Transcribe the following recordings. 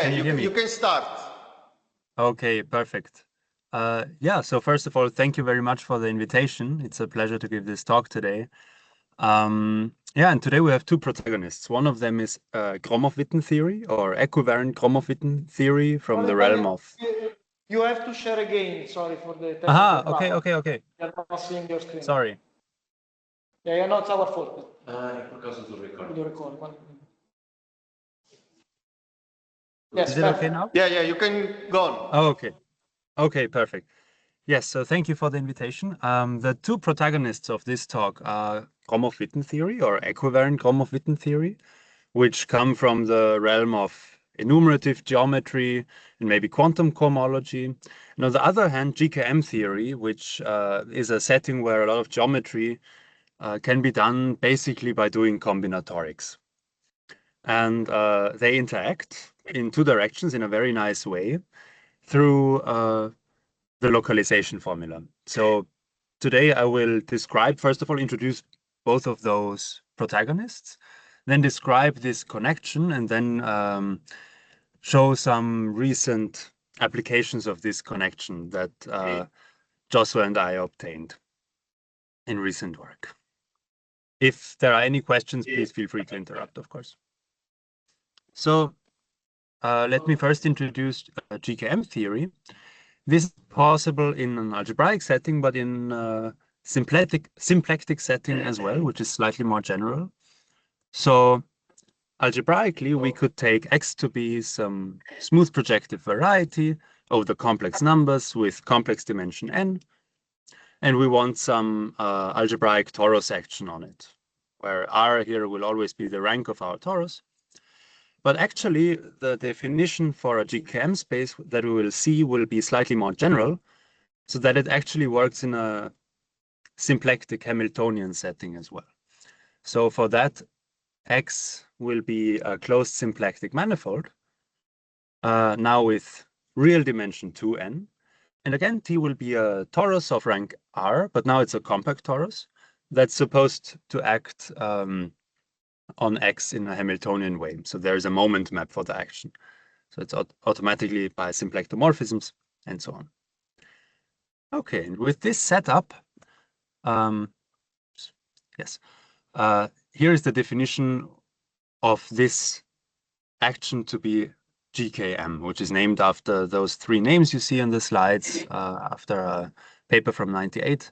can you hear me? You can start. Okay, perfect. Yeah, so first of all, thank you very much for the invitation. It's a pleasure to give this talk today. Yeah, and today we have two protagonists. One of them is Gromov-Witten theory or equivariant Gromov-Witten theory from the realm of... You have to share again, sorry for the technical okay. You're not seeing your screen. Sorry. Yeah, no, it's our fault. Por causa do record. Yes, is it okay now? Yeah, you can go on. Oh, okay. Okay, perfect. Yes, so thank you for the invitation. The two protagonists of this talk are Gromov-Witten theory or equivariant Gromov-Witten theory, which come from the realm of enumerative geometry and maybe quantum cohomology. And on the other hand, GKM theory, which is a setting where a lot of geometry can be done basically by doing combinatorics. And they interact in two directions in a very nice way through the localization formula. So today I will describe, first of all, introduce both of those protagonists, then describe this connection, and then show some recent applications of this connection that Joshua and I obtained in recent work. If there are any questions, please feel free to interrupt, of course. So let me first introduce GKM theory. This is possible in an algebraic setting, but in a symplectic setting as well, which is slightly more general. So algebraically, we could take X to be some smooth projective variety over the complex numbers with complex dimension n, and we want some algebraic torus action on it, where R here will always be the rank of our torus. But actually, the definition for a GKM space that we will see will be slightly more general, so that it actually works in a symplectic Hamiltonian setting as well. So for that, X will be a closed symplectic manifold, now with real dimension 2n. And again, T will be a torus of rank R, but now it's a compact torus that's supposed to act on X in a Hamiltonian way. So there's a moment map for the action. So it's automatically by symplectomorphisms and so on. Okay, and with this setup, yes, here is the definition of this action to be GKM, which is named after those three names you see on the slides, after a paper from 98.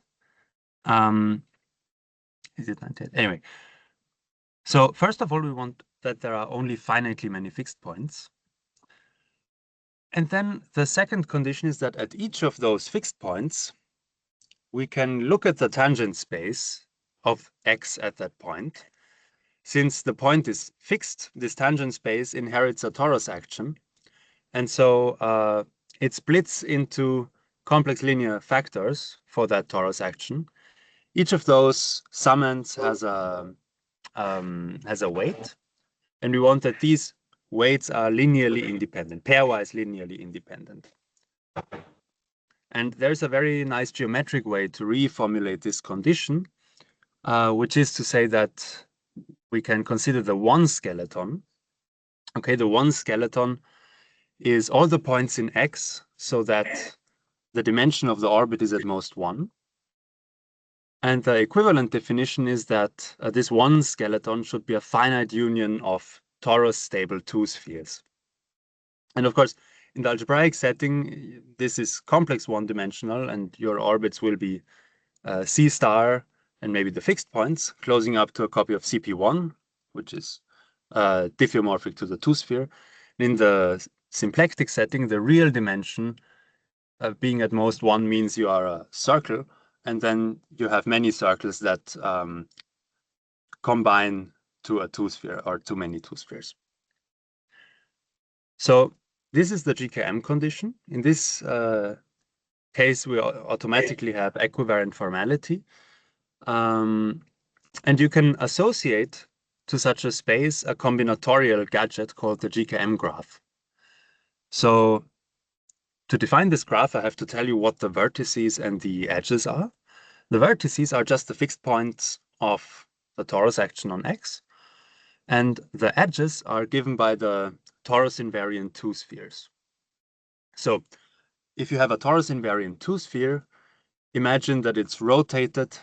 Is it 98? Anyway. So first of all, we want that there are only finitely many fixed points. And then the second condition is that at each of those fixed points, we can look at the tangent space of X at that point. Since the point is fixed, this tangent space inherits a torus action. And so it splits into complex linear factors for that torus action. Each of those summands has a weight, and we want that these weights are linearly independent, pairwise linearly independent. And there's a very nice geometric way to reformulate this condition, which is to say that we can consider the one skeleton. Okay, the one skeleton is all the points in X so that the dimension of the orbit is at most 1. And the equivalent definition is that this one skeleton should be a finite union of torus stable 2 spheres. And of course, in the algebraic setting, this is complex one-dimensional, and your orbits will be C star and maybe the fixed points, closing up to a copy of CP1, which is diffeomorphic to the 2-sphere. In the symplectic setting, the real dimension being at most 1 means you are a circle, and then you have many circles that combine to a 2-sphere or to many 2-spheres. So this is the GKM condition. In this case, we automatically have equivariant formality. And you can associate to such a space a combinatorial gadget called the GKM graph. So to define this graph, I have to tell you what the vertices and the edges are. The vertices are just the fixed points of the torus action on X. And the edges are given by the torus invariant two spheres. So if you have a torus invariant two sphere, imagine that it's rotated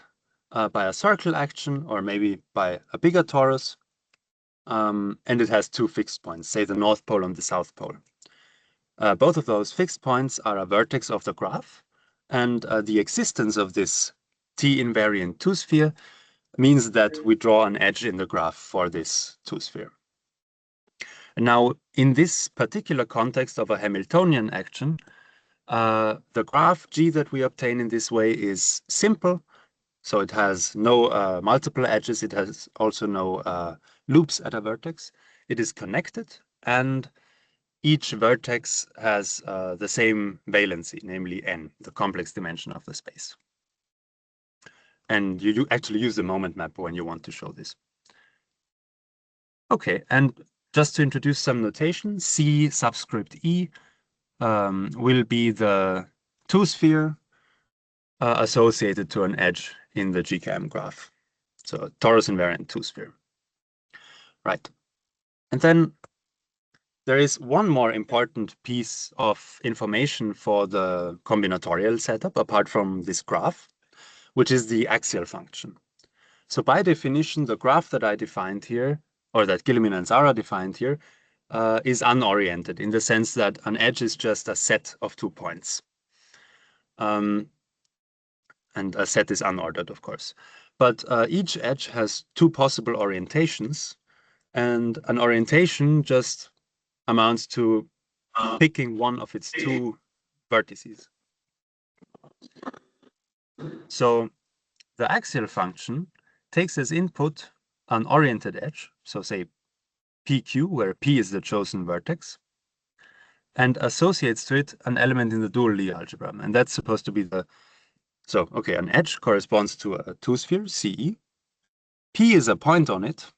by a circle action or maybe by a bigger torus, and it has two fixed points, say the north pole and the south pole. Both of those fixed points are a vertex of the graph, and the existence of this T-invariant two-sphere means that we draw an edge in the graph for this two-sphere. Now, in this particular context of a Hamiltonian action, the graph G that we obtain in this way is simple, so it has no multiple edges, it has also no loops at a vertex. It is connected, and each vertex has the same valency, namely n, the complex dimension of the space. And you actually use the moment map when you want to show this. Okay, and just to introduce some notation, C subscript E will be the two-sphere associated to an edge in the GKM graph. So torus invariant two-sphere. Right. And then there is one more important piece of information for the combinatorial setup, apart from this graph, which is the axial function. So by definition, the graph that I defined here, or that Guillemin and Zara defined here, is unoriented in the sense that an edge is just a set of 2 points. And a set is unordered, of course. But each edge has 2 possible orientations, and an orientation just amounts to picking one of its 2 vertices. So the axial function takes as input an oriented edge, so say PQ, where P is the chosen vertex, and associates to it an element in the dual Lie algebra. And that's supposed to be the, so okay, an edge corresponds to a two-sphere, CE. P is a point on it,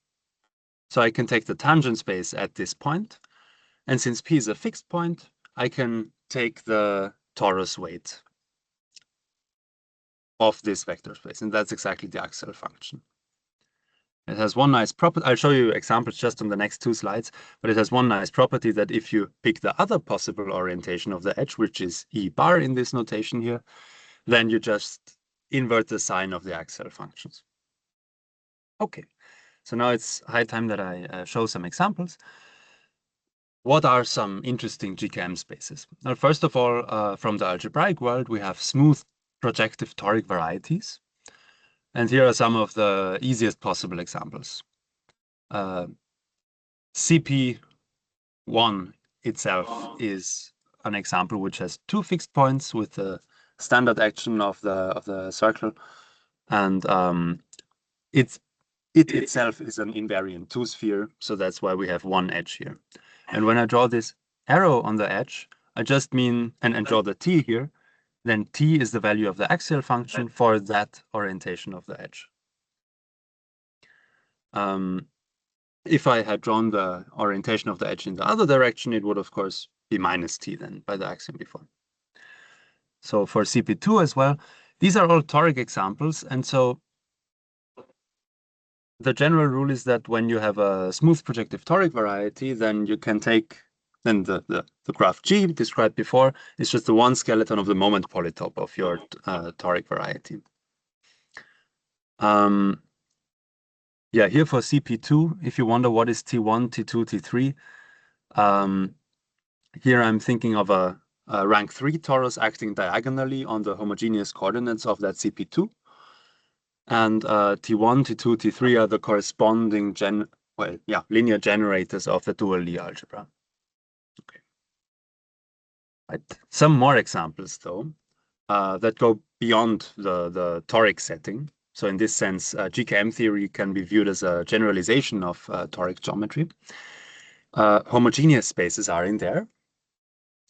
so I can take the tangent space at this point. And since P is a fixed point, I can take the torus weight of this vector space, and that's exactly the axial function. It has one nice property. I'll show you examples just on the next 2 slides, but it has one nice property that if you pick the other possible orientation of the edge, which is E bar in this notation here, then you just invert the sign of the axial functions. Okay, so now it's high time that I show some examples. What are some interesting GKM spaces? Now, first of all, from the algebraic world, we have smooth projective toric varieties. And here are some of the easiest possible examples. CP1 itself is an example which has 2 fixed points with the standard action of the circle, and it itself is an invariant two-sphere, so that's why we have one edge here. And when I draw this arrow on the edge, I just mean and draw the T here, then T is the value of the axial function for that orientation of the edge. If I had drawn the orientation of the edge in the other direction, it would, of course, be minus T then by the axiom before. So for CP2 as well, these are all toric examples. And so the general rule is that when you have a smooth projective toric variety, then you can take then the graph G described before is just the one skeleton of the moment polytope of your toric variety. Yeah, here for CP2, if you wonder what is T1, T2, T3, here I'm thinking of a rank 3 torus acting diagonally on the homogeneous coordinates of that CP2. And T1, T2, T3 are the corresponding linear generators of the dual Lie algebra. Okay. Right. Some more examples, though, that go beyond the toric setting. So in this sense, GKM theory can be viewed as a generalization of toric geometry. Homogeneous spaces are in there.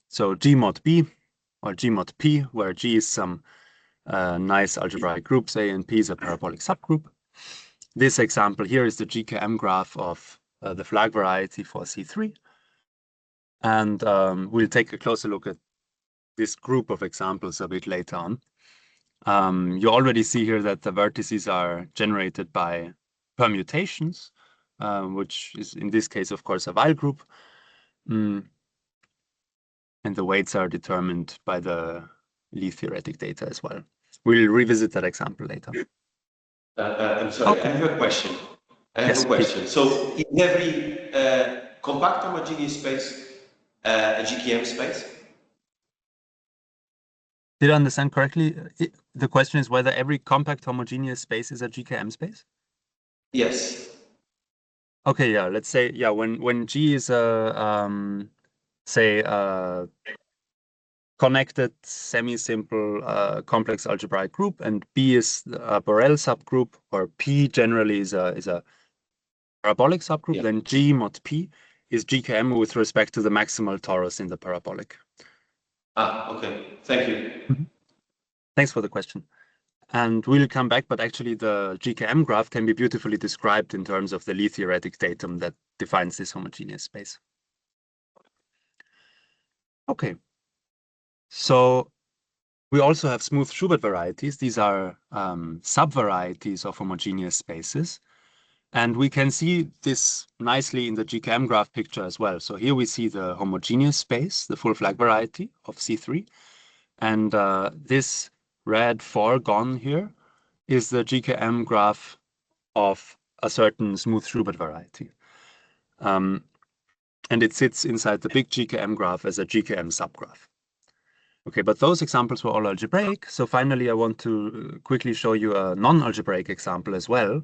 So G mod B or G mod P, where G is some nice algebraic group, say, and P is a parabolic subgroup. This example here is the GKM graph of the flag variety for C3. And we'll take a closer look at this group of examples a bit later on. You already see here that the vertices are generated by permutations which is in this case, of course, a Weil group. And the weights are determined by the Lie theoretic data as well. We'll revisit that example later. I'm sorry, okay. I have a question. Yes, please. So in every compact homogeneous space, a GKM space? Did I understand correctly? The question is whether every compact homogeneous space is a GKM space? Yes. Okay, yeah, let's say, yeah, when G is a, say, a connected semi-simple complex algebraic group, and B is a Borel subgroup, or P generally is a parabolic subgroup, yeah. Then G mod P is GKM with respect to the maximal torus in the parabolic. Okay, thank you. Thanks for the question. And we'll come back, but actually the GKM graph can be beautifully described in terms of the Lie theoretic datum that defines this homogeneous space. Okay. So we also have smooth Schubert varieties. These are subvarieties of homogeneous spaces. And we can see this nicely in the GKM graph picture as well. So here we see the homogeneous space, the full flag variety of C3. And this red 4 gone here is the GKM graph of a certain smooth Schubert variety. And it sits inside the big GKM graph as a GKM subgraph. Okay, but those examples were all algebraic. So finally, I want to quickly show you a non-algebraic example as well,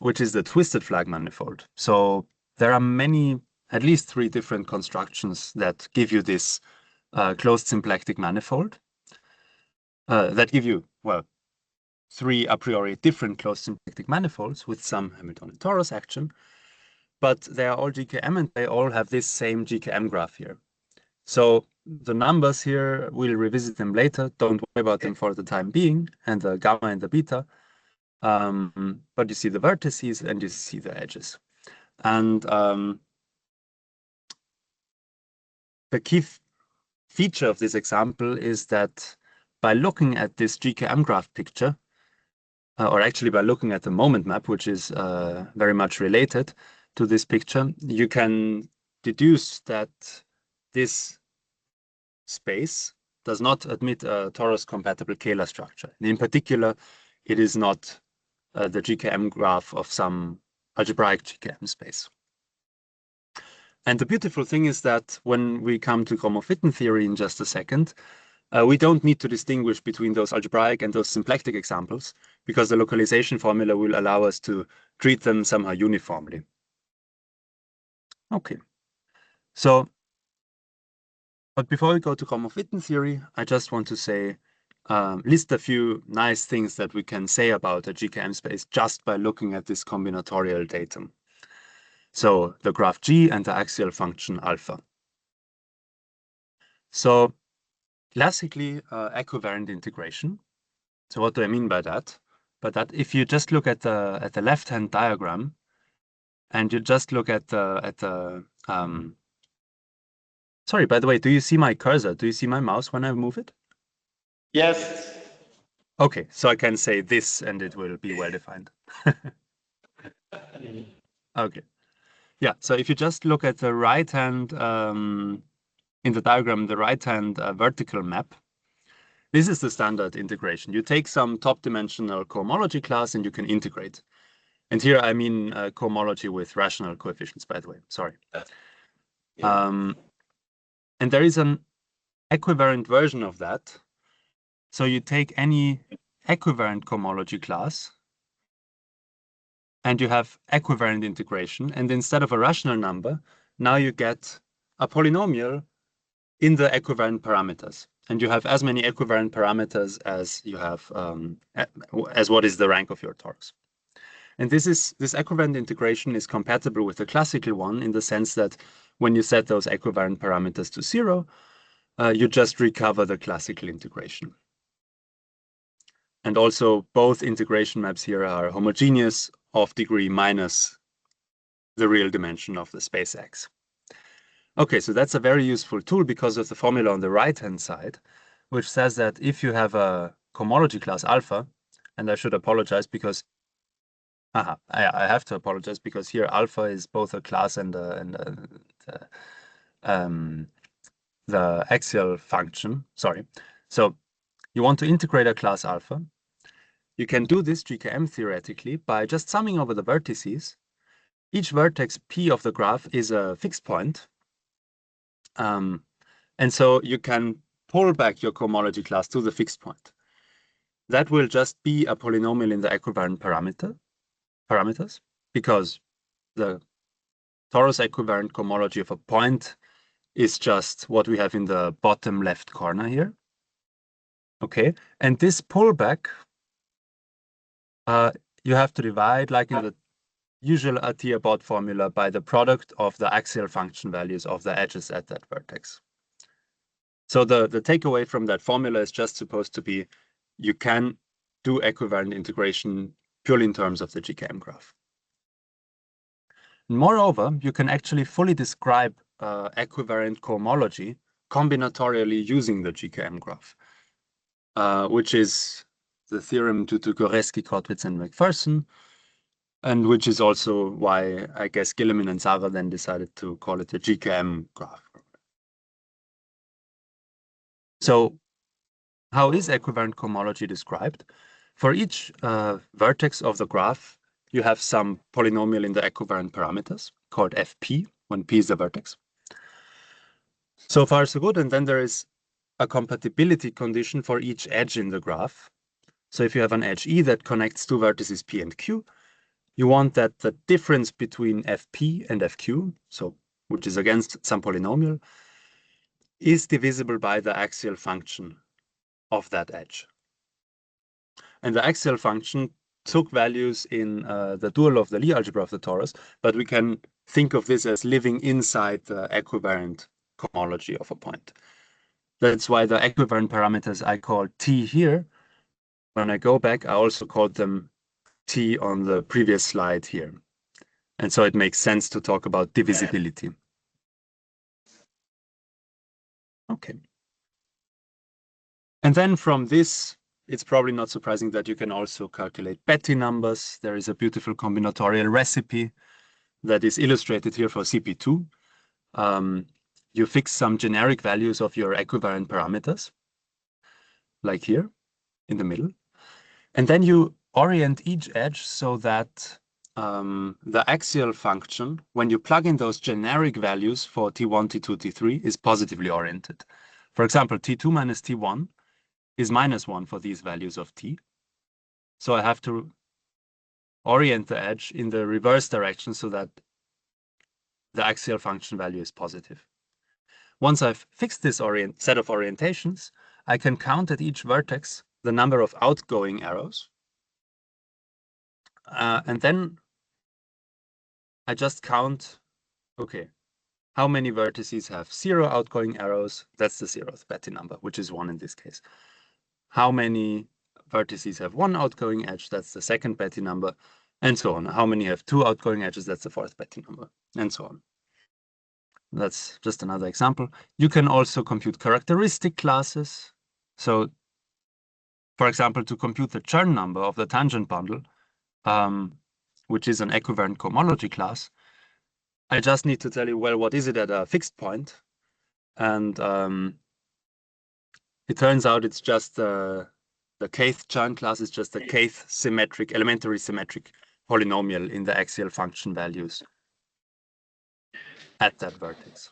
which is the twisted flag manifold. So there are many, at least 3 different constructions that give you this closed symplectic manifold that give you, well, 3 a priori different closed symplectic manifolds with some Hamiltonian torus action, but they are all GKM and they all have this same GKM graph here. So the numbers here, we'll revisit them later. Don't worry about them for the time being, and the gamma and the beta. But you see the vertices and you see the edges. And the key feature of this example is that by looking at this GKM graph picture, or actually by looking at the moment map, which is very much related to this picture, you can deduce that this space does not admit a torus-compatible Kähler structure. And in particular, it is not the GKM graph of some algebraic GKM space. And the beautiful thing is that when we come to Gromov-Witten theory in just a second, we don't need to distinguish between those algebraic and those symplectic examples, because the localization formula will allow us to treat them somehow uniformly. Okay, so, but before we go to Gromov-Witten theory, I just want to say, list a few nice things that we can say about a GKM space just by looking at this combinatorial datum. So the graph G and the axial function alpha. So classically, equivariant integration. So what do I mean by that? But that if you just look at the left-hand diagram, and you just look at the sorry, by the way, do you see my cursor? Do you see my mouse when I move it? Yes. Okay, so I can say this and it will be well defined. Okay. Yeah, so if you just look at the right-hand, in the diagram, the right-hand vertical map, this is the standard integration. You take some top-dimensional cohomology class and you can integrate. And here I mean cohomology with rational coefficients, by the way, sorry. Yeah. And there is an equivariant version of that. So you take any equivariant cohomology class and you have equivariant integration. And instead of a rational number, now you get a polynomial in the equivariant parameters. And you have as many equivariant parameters as you have, as what is the rank of your torus. And this equivariant integration is compatible with the classical one in the sense that when you set those equivariant parameters to 0, you just recover the classical integration. And also both integration maps here are homogeneous of degree minus the real dimension of the space X. Okay, so that's a very useful tool because of the formula on the right-hand side, which says that if you have a cohomology class alpha, and I should apologize because I have to apologize because here alpha is both a class and the axial function. Sorry. So you want to integrate a class alpha. You can do this GKM theoretically by just summing over the vertices. Each vertex P of the graph is a fixed point. And so you can pull back your cohomology class to the fixed point. That will just be a polynomial in the equivariant parameters because the torus equivariant cohomology of a point is just what we have in the bottom left corner here. Okay, and this pullback, you have to divide, like in the usual Atiyah-Bott formula, by the product of the axial function values of the edges at that vertex. So the takeaway from that formula is just supposed to be, you can do equivariant integration purely in terms of the GKM graph. Moreover, you can actually fully describe equivariant cohomology combinatorially using the GKM graph, which is the theorem due to Goreski, Kortwitz, and McPherson, and which is also why I guess Gilliman and Sara then decided to call it the GKM graph. So how is equivariant cohomology described? For each vertex of the graph, you have some polynomial in the equivariant parameters called fp, when p is the vertex. So far, so good. And then there is a compatibility condition for each edge in the graph. So if you have an edge E that connects two vertices P and Q, you want that the difference between Fp and Fq, so which is against some polynomial, is divisible by the axial function of that edge. And the axial function took values in the dual of the Lie algebra of the torus, but we can think of this as living inside the equivariant cohomology of a point. That's why the equivariant parameters I call T here. When I go back, I also called them T on the previous slide here. And so it makes sense to talk about divisibility. Okay. And then from this, it's probably not surprising that you can also calculate Betti numbers. There is a beautiful combinatorial recipe that is illustrated here for CP2. You fix some generic values of your equivariant parameters, like here in the middle. And then you orient each edge so that the axial function, when you plug in those generic values for T1, T2, T3, is positively oriented. For example, T2 minus T1 is -1 for these values of T. So I have to orient the edge in the reverse direction so that the axial function value is positive. Once I've fixed this set of orientations, I can count at each vertex the number of outgoing arrows. And then I just count, okay, how many vertices have 0 outgoing arrows? That's the 0th Betti number, which is 1 in this case. How many vertices have 1 outgoing edge? That's the 2nd Betti number, and so on. How many have 2 outgoing edges? That's the 4th Betti number, and so on. That's just another example. You can also compute characteristic classes. So, for example, to compute the Chern number of the tangent bundle, which is an equivariant cohomology class, I just need to tell you, well, what is it at a fixed point? And it turns out it's just the kth Chern class is just a kth symmetric, elementary symmetric polynomial in the axial function values at that vertex.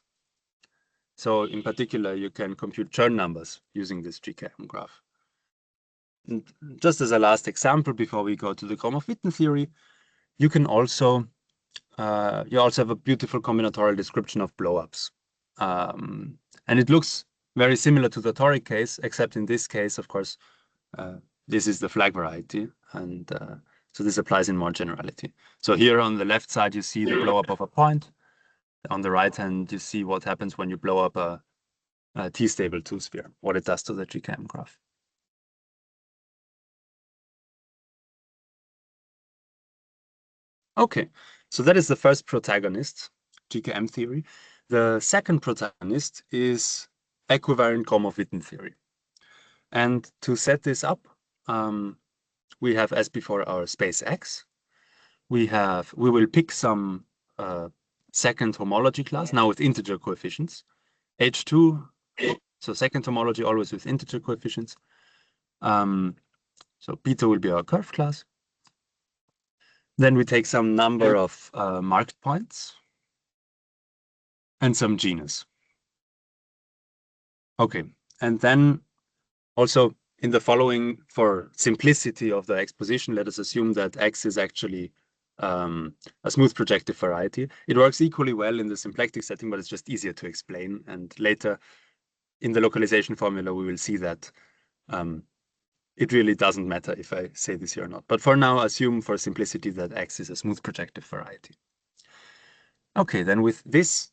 So in particular, you can compute Chern numbers using this GKM graph. And just as a last example, before we go to the Gromov-Witten theory, you can also have a beautiful combinatorial description of blowups. And it looks very similar to the toric case, except in this case, of course, this is the flag variety. And so this applies in more generality. So here on the left side, you see the blowup of a point. On the right hand, you see what happens when you blow up a T-stable 2-sphere, what it does to the GKM graph. Okay, so that is the first protagonist, GKM theory. The second protagonist is equivariant Gromov-Witten theory. And to set this up, we have, as before, our space X. we will pick some second homology class, now with integer coefficients. H2, so second homology always with integer coefficients. So beta will be our curve class. Then we take some number of marked points and some genus. Okay, and then also in the following, for simplicity of the exposition, let us assume that X is actually a smooth projective variety. It works equally well in the symplectic setting, but it's just easier to explain. And later in the localization formula, we will see that it really doesn't matter if I say this here or not. But for now, assume for simplicity that X is a smooth projective variety. Okay, then with this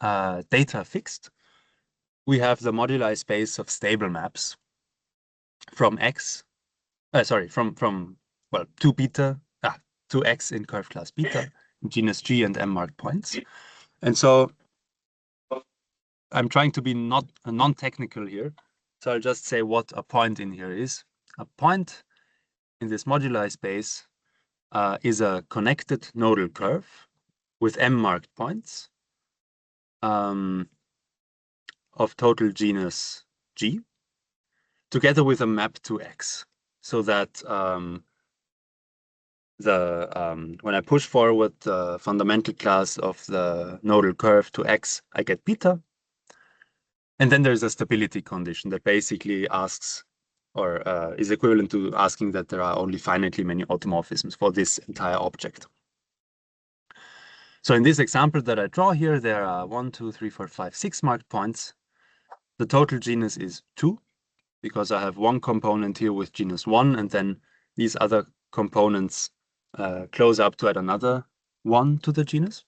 data fixed, we have the moduli space of stable maps from X, well, to X in curve class beta, genus G and M marked points. And so I'm trying to be not non-technical here. So I'll just say what a point in here is. A point in this moduli space is a connected nodal curve with M marked points of total genus G, together with a map to X, so that when I push forward the fundamental class of the nodal curve to X, I get beta. And then there's a stability condition that basically asks, or is equivalent to asking that there are only finitely many automorphisms for this entire object. So in this example that I draw here, there are 1, 2, 3, 4, 5, 6 marked points. The total genus is 2, because I have one component here with genus 1, and then these other components close up to add another 1 to the genus.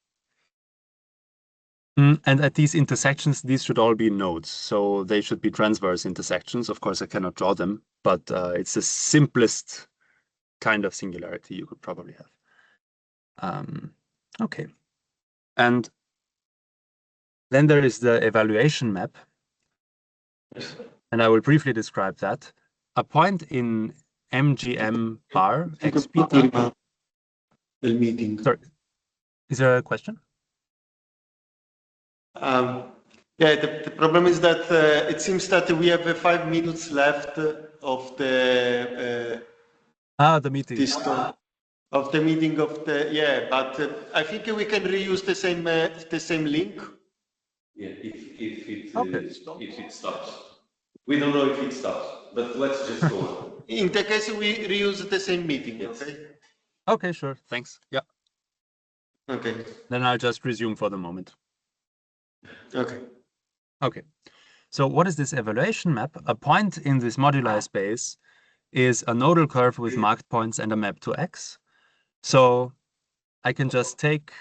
And at these intersections, these should all be nodes. So they should be transverse intersections. Of course, I cannot draw them, but it's the simplest kind of singularity you could probably have. Okay. And then there is the evaluation map. And I will briefly describe that. A point in MGM bar X beta. Sorry, is there a question? Yeah, the problem is that it seems that we have 5 minutes left of the meeting. Of the meeting but I think we can reuse the same link. Yeah, if it stops. We don't know if it stops, but let's just go on. In the case we reuse the same meeting, yes. Okay? Okay, sure. Thanks. Yeah. Okay. Then I'll just resume for the moment. Okay. Okay. So what is this evaluation map? A point in this moduli space is a nodal curve with marked points and a map to X. So I can just take,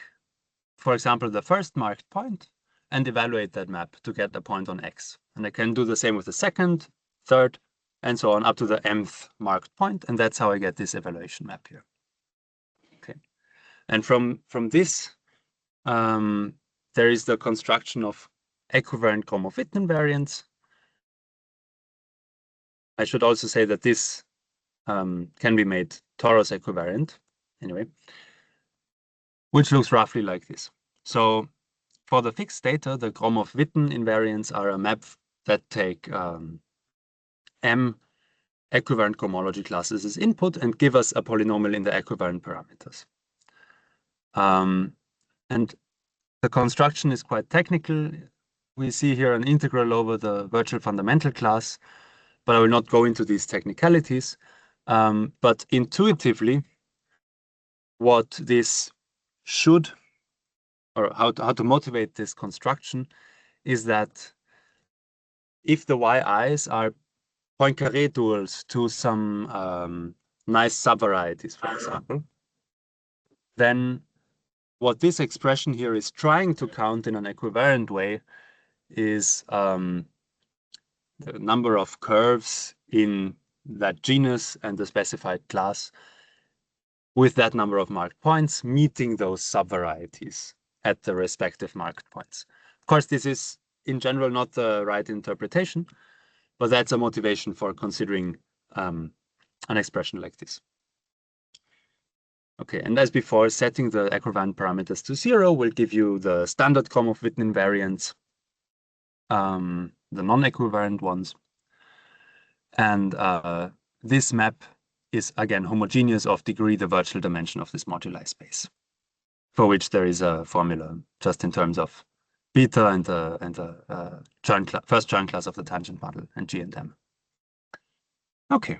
for example, the first marked point and evaluate that map to get a point on X. And I can do the same with the second, third, and so on up to the mth marked point. And that's how I get this evaluation map here. Okay. And from this, there is the construction of equivariant Gromov-Witten invariants. I should also say that this can be made torus equivariant, anyway, which looks roughly like this. So for the fixed data, the Gromov-Witten invariants are a map that take M equivariant cohomology classes as input and give us a polynomial in the equivariant parameters. And the construction is quite technical. We see here an integral over the virtual fundamental class, but I will not go into these technicalities. But intuitively, what this should, or how to motivate this construction, is that if the yi's are Poincaré duals to some nice subvarieties, for example, then what this expression here is trying to count in an equivariant way is the number of curves in that genus and the specified class with that number of marked points meeting those subvarieties at the respective marked points. Of course, this is in general not the right interpretation, but that's a motivation for considering an expression like this. Okay, and as before, setting the equivariant parameters to 0 will give you the standard Gromov-Witten invariants, the non-equivariant ones. And this map is, again, homogeneous of degree the virtual dimension of this moduli space, for which there is a formula just in terms of beta and the first Chern class of the tangent bundle and G and M. Okay.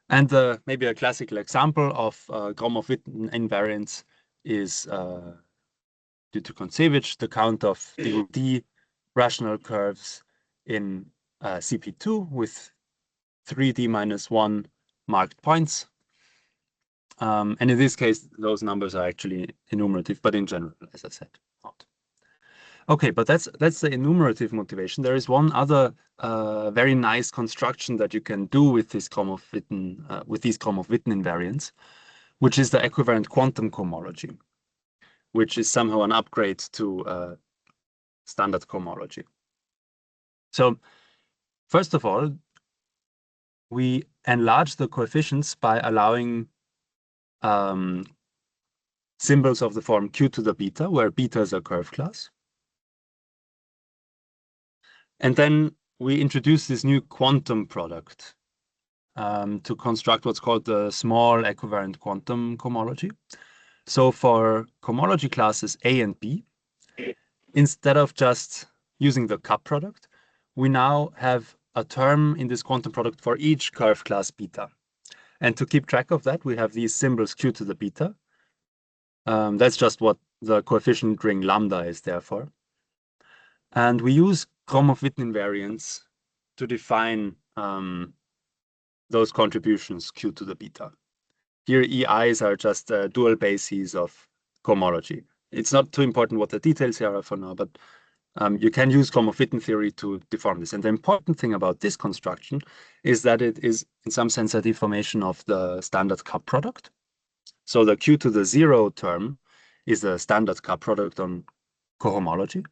And maybe a classical example of Gromov-Witten invariance is due to Kontsevich, the count of D rational curves in CP2 with 3D minus 1 marked points. And in this case, those numbers are actually enumerative, but in general, as I said, not. Okay, but that's the enumerative motivation. There is one other very nice construction that you can do with this Gromov-Witten, with these Gromov-Witten invariants, which is the equivariant quantum cohomology, which is somehow an upgrade to standard cohomology. So first of all, we enlarge the coefficients by allowing symbols of the form q to the beta, where beta is a curve class. And then we introduce this new quantum product to construct what's called the small equivariant quantum cohomology. So for cohomology classes A and B, instead of just using the cup product, we now have a term in this quantum product for each curve class beta. And to keep track of that, we have these symbols q to the beta. That's just what the coefficient ring lambda is there for. And we use Gromov-Witten invariants to define those contributions q to the beta. Here, EIs are just dual bases of cohomology. It's not too important what the details here are for now, but you can use Gromov-Witten theory to deform this. And the important thing about this construction is that it is, in some sense, a deformation of the standard cup product. So the q to the 0 term is the standard cup product on cohomology.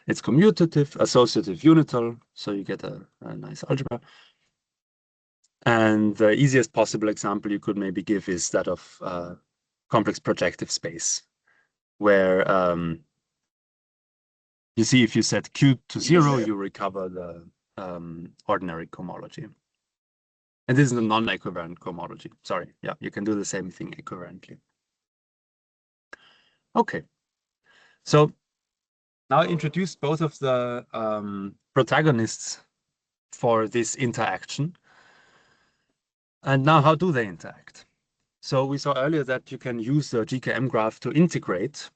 It's commutative, associative, unital, so you get a nice algebra. And the easiest possible example you could maybe give is that of complex projective space, where you see if you set q to 0, you recover the ordinary cohomology. And this is a non-equivariant cohomology. Sorry, yeah, you can do the same thing equivariantly. Okay, so now I introduced both of the protagonists for this interaction. And now how do they interact? So we saw earlier that you can use the GKM graph to integrate,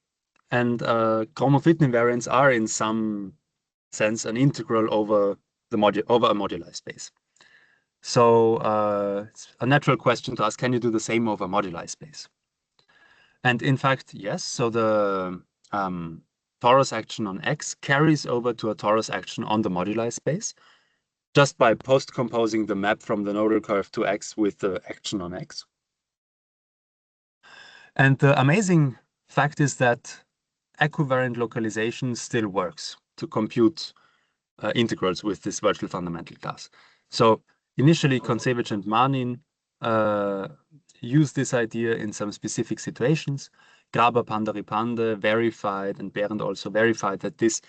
and Gromov-Witten invariants are in some sense an integral over a moduli space. So it's a natural question to ask, can you do the same over moduli space? And in fact, yes. So the torus action on X carries over to a torus action on the moduli space, just by post-composing the map from the nodal curve to X with the action on X. And the amazing fact is that equivariant localization still works to compute integrals with this virtual fundamental class. So initially, Kontsevich and Manin used this idea in some specific situations. Graber, Pandaripande verified, and Behrendt also verified that this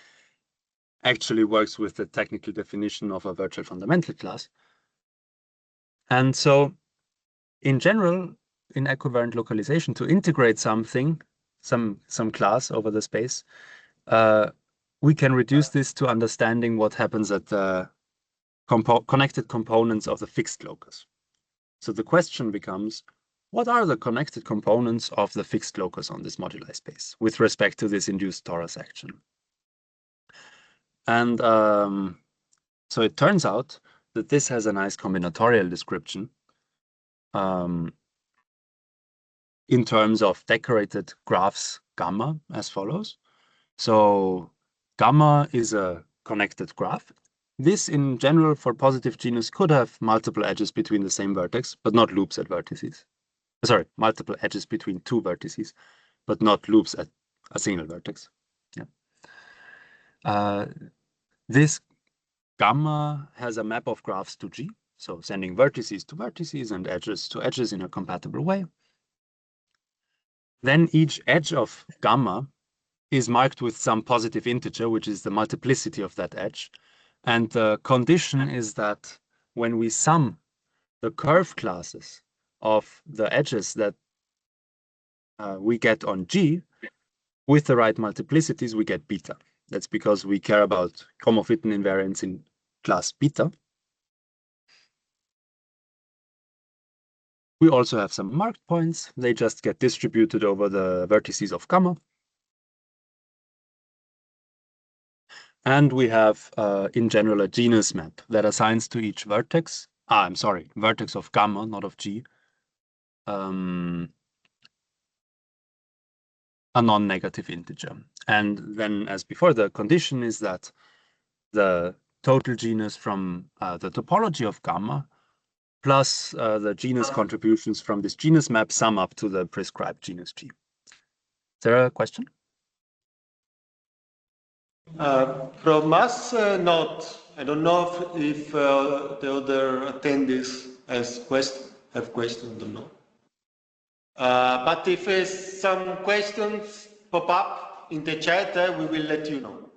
actually works with the technical definition of a virtual fundamental class. And so in general, in equivariant localization, to integrate something, some class over the space, we can reduce this to understanding what happens at the connected components of the fixed locus. So the question becomes, what are the connected components of the fixed locus on this moduli space with respect to this induced torus action? And so it turns out that this has a nice combinatorial description in terms of decorated graphs gamma as follows. So gamma is a connected graph. This in general for positive genus could have multiple edges between the same vertex, but not loops at vertices. Sorry, multiple edges between two vertices, but not loops at a single vertex. Yeah. This gamma has a map of graphs to G, so sending vertices to vertices and edges to edges in a compatible way. then each edge of gamma is marked with some positive integer, which is the multiplicity of that edge. And the condition is that when we sum the curve classes of the edges that we get on G with the right multiplicities, we get beta. That's because we care about Gromov-Witten invariance in class beta. We also have some marked points. They just get distributed over the vertices of gamma. And we have, in general, a genus map that assigns to each vertex. I'm sorry, vertex of gamma, not of G. A non-negative integer. And then, as before, the condition is that the total genus from the topology of gamma plus the genus contributions from this genus map sum up to the prescribed genus G. Is there a question? From us, not. I don't know if the other attendees have questions, don't know. But if some questions pop up in the chat, we will let you know.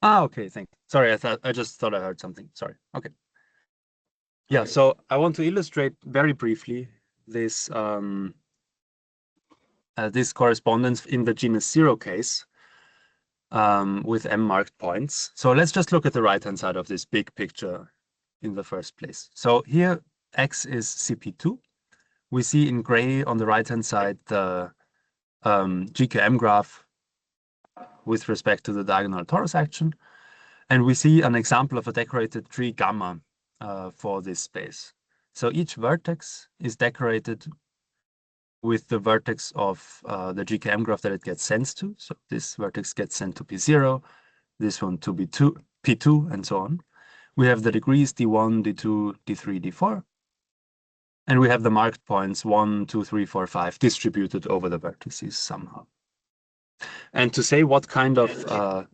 Okay, thanks. Sorry, I just thought I heard something. Sorry. Okay. Yeah, so I want to illustrate very briefly this this correspondence in the genus 0 case with M marked points. So let's just look at the right-hand side of this big picture in the first place. So here X is CP2. We see in gray on the right-hand side the GKM graph with respect to the diagonal torus action. And we see an example of a decorated tree gamma for this space. So each vertex is decorated with the vertex of the GKM graph that it gets sent to. So this vertex gets sent to P0, this one to P2, and so on. We have the degrees D1, D2, D3, D4. And we have the marked points 1, 2, 3, 4, 5 distributed over the vertices somehow. And to say what kind of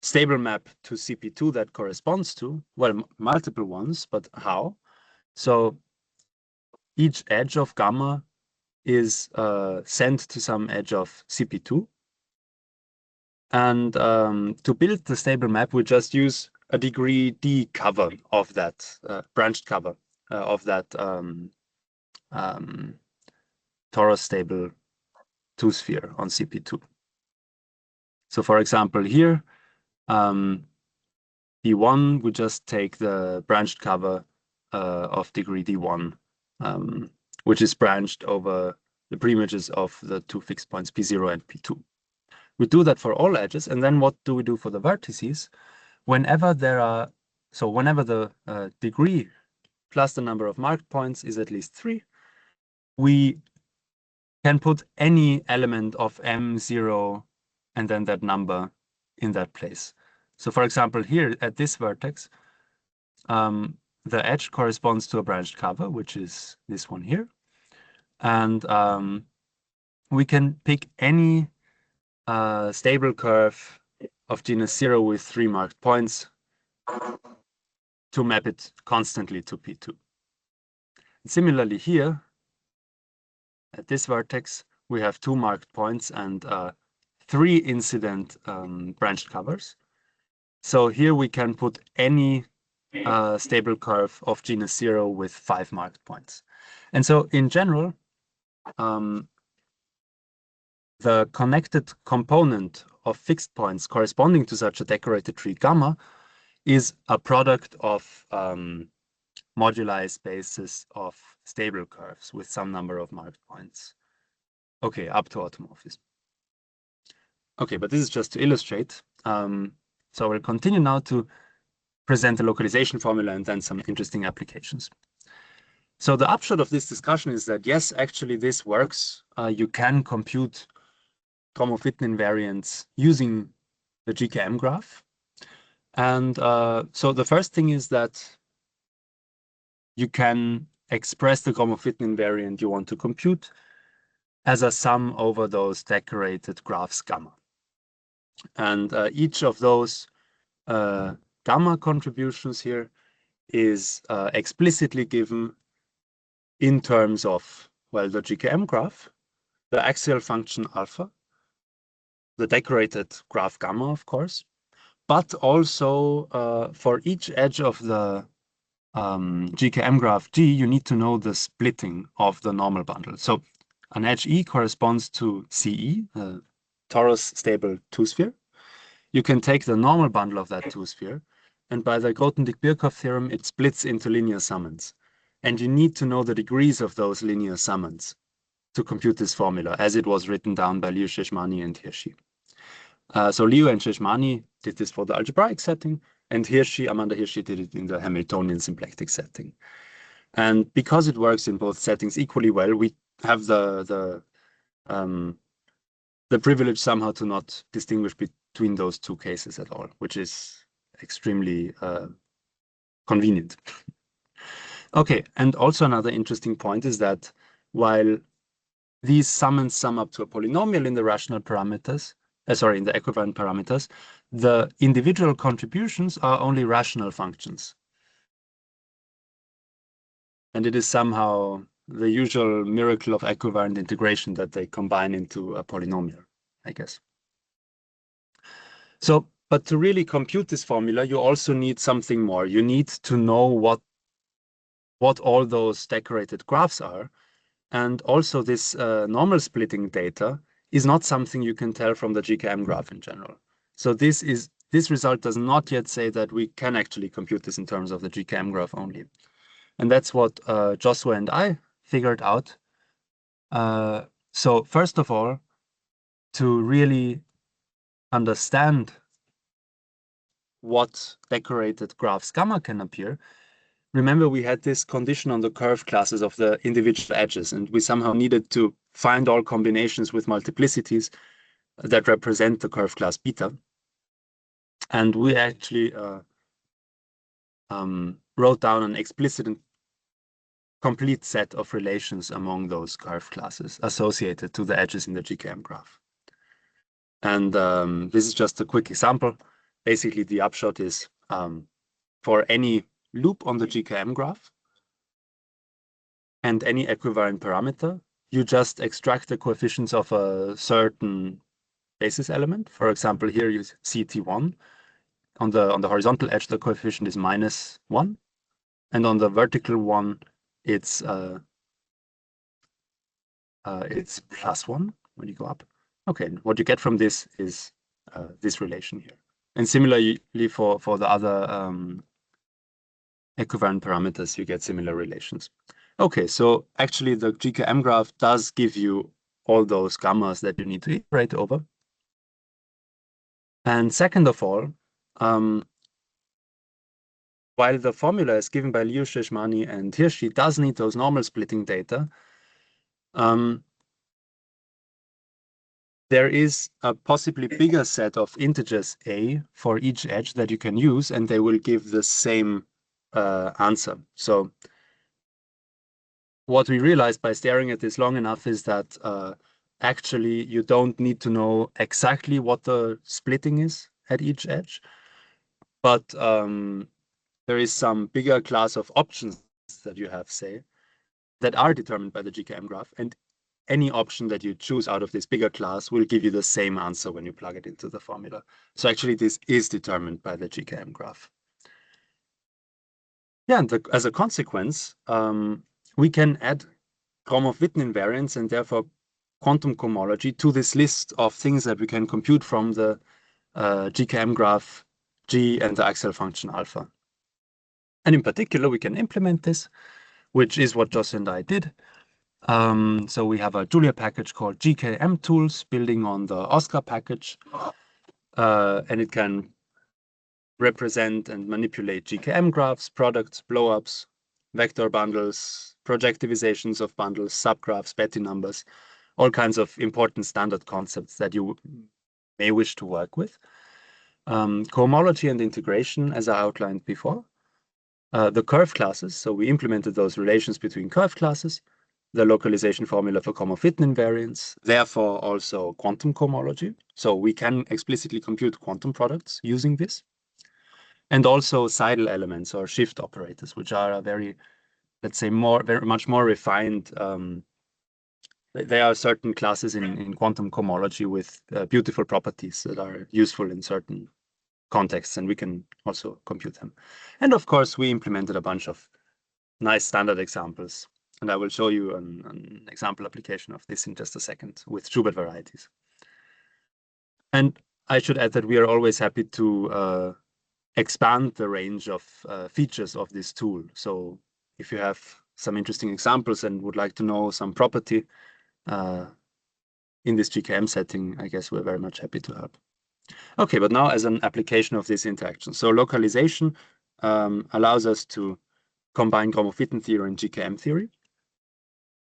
stable map to CP2 that corresponds to, well, multiple ones, but how? So each edge of gamma is sent to some edge of CP2. And to build the stable map, we just use a degree D cover of that, branched cover of that torus stable two-sphere on CP2. So for example, here, D1, we just take the branched cover of degree D1, which is branched over the preimages of the two fixed points P0 and P2. We do that for all edges, and then what do we do for the vertices? Whenever the degree plus the number of marked points is at least 3, we can put any element of M0 and then that number in that place. So for example, here at this vertex, the edge corresponds to a branched cover, which is this one here. And we can pick any stable curve of genus 0 with 3 marked points to map it constantly to P2. And similarly here, at this vertex, we have 2 marked points and 3 incident branched covers. So here we can put any stable curve of genus 0 with 5 marked points. And so in general, the connected component of fixed points corresponding to such a decorated tree gamma is a product of moduli spaces of stable curves with some number of marked points. Okay, up to automorphism. Okay, but this is just to illustrate. So we'll continue now to present the localization formula and then some interesting applications. So the upshot of this discussion is that, yes, actually this works. You can compute Gromov-Witten invariance using the GKM graph. And so the first thing is that you can express the Gromov-Witten invariant you want to compute as a sum over those decorated graphs gamma. And each of those gamma contributions here is explicitly given in terms of, well, the GKM graph. the axial function alpha, the decorated graph gamma, of course, but also for each edge of the GKM graph G, you need to know the splitting of the normal bundle. So an edge E corresponds to CE, a torus stable two-sphere. You can take the normal bundle of that two-sphere, and by the Grothendieck-Birkhoff theorem, it splits into linear summands. And you need to know the degrees of those linear summands to compute this formula, as it was written down by Liu Sheshmani and Hirschi. So Liu and Sheshmani did this for the algebraic setting, and Amanda Hirschi did it in the Hamiltonian symplectic setting. And because it works in both settings equally well, we have the privilege somehow to not distinguish between those two cases at all, which is extremely convenient. Okay, and also another interesting point is that while these summands sum up to a polynomial in the rational parameters, in the equivariant parameters, the individual contributions are only rational functions. And it is somehow the usual miracle of equivariant integration that they combine into a polynomial, I guess. So, but to really compute this formula, you also need something more. You need to know what all those decorated graphs are. And also this normal splitting data is not something you can tell from the GKM graph in general. So this result does not yet say that we can actually compute this in terms of the GKM graph only. And that's what Joshua and I figured out. So first of all, to really understand what decorated graphs gamma can appear, remember we had this condition on the curve classes of the individual edges, and we somehow needed to find all combinations with multiplicities that represent the curve class beta. And we actually wrote down an explicit and complete set of relations among those curve classes associated to the edges in the GKM graph. And this is just a quick example. Basically, the upshot is for any loop on the GKM graph and any equivariant parameter, you just extract the coefficients of a certain basis element. For example, here you see T1. On the horizontal edge, the coefficient is -1, and on the vertical one, it's +1 when you go up. Okay, what you get from this is this relation here. And similarly for the other equivariant parameters, you get similar relations. Okay, so actually the GKM graph does give you all those gammas that you need to iterate over. And second of all, while the formula is given by Liu, Sheshmani, and Hirschi does need those normal splitting data, there is a possibly bigger set of integers a for each edge that you can use, and they will give the same answer. So what we realized by staring at this long enough is that actually you don't need to know exactly what the splitting is at each edge, but there is some bigger class of options that you have, say, that are determined by the GKM graph, and any option that you choose out of this bigger class will give you the same answer when you plug it into the formula. So actually this is determined by the GKM graph. Yeah, and as a consequence, we can add Gromov-Witten invariants and therefore quantum cohomology to this list of things that we can compute from the GKM graph G and the axial function alpha. And in particular, we can implement this, which is what Joss and I did. So we have a Julia package called GKM tools building on the Oscar package, and it can represent and manipulate GKM graphs, products, blowups, vector bundles, projectivizations of bundles, subgraphs, Betti numbers, all kinds of important standard concepts that you may wish to work with. Cohomology and integration, as I outlined before. The curve classes, so we implemented those relations between curve classes, the localization formula for Gromov-Witten invariants, therefore also quantum cohomology. So we can explicitly compute quantum products using this. And also Seidel elements or shift operators, which are a very, let's say, very much more refined There are certain classes in quantum cohomology with beautiful properties that are useful in certain contexts, and we can also compute them. And of course, we implemented a bunch of nice standard examples, and I will show you an example application of this in just a second with Schubert varieties. And I should add that we are always happy to expand the range of features of this tool. So if you have some interesting examples and would like to know some property in this GKM setting, I guess we're very much happy to help. Okay, but now as an application of this interaction. So localization allows us to combine Gromov-Witten theory and GKM theory.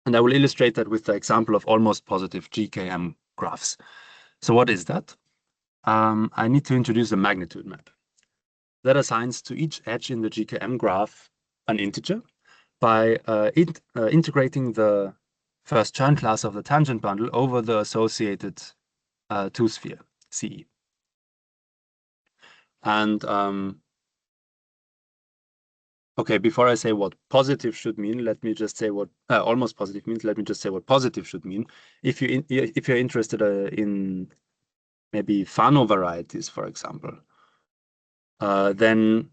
And I will illustrate that with the example of almost positive GKM graphs. So what is that? I need to introduce a magnitude map that assigns to each edge in the GKM graph an integer by integrating the first Chern class of the tangent bundle over the associated two-sphere, CE. And okay, before I say what positive should mean, let me just say what almost positive means. Let me just say what positive should mean. If you're interested in maybe Fano varieties, for example, then,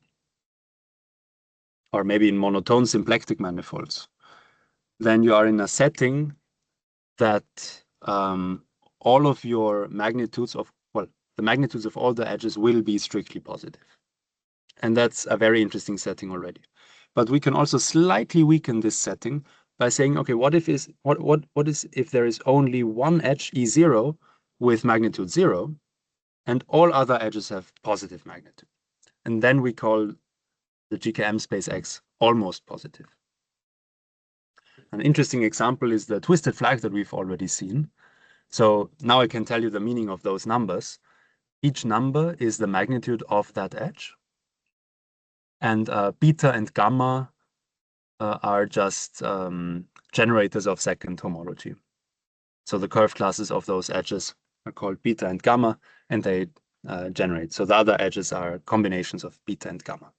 or maybe in monotone symplectic manifolds, then you are in a setting that all of your magnitudes of, well, the magnitudes of all the edges will be strictly positive. And that's a very interesting setting already. But we can also slightly weaken this setting by saying, okay, what if if there is only one edge E0 with magnitude 0 and all other edges have positive magnitude? And then we call the GKM space X almost positive. An interesting example is the twisted flag that we've already seen. So now I can tell you the meaning of those numbers. Each number is the magnitude of that edge. And beta and gamma are just generators of second homology. So the curve classes of those edges are called beta and gamma, and they generate. So the other edges are combinations of beta and gamma.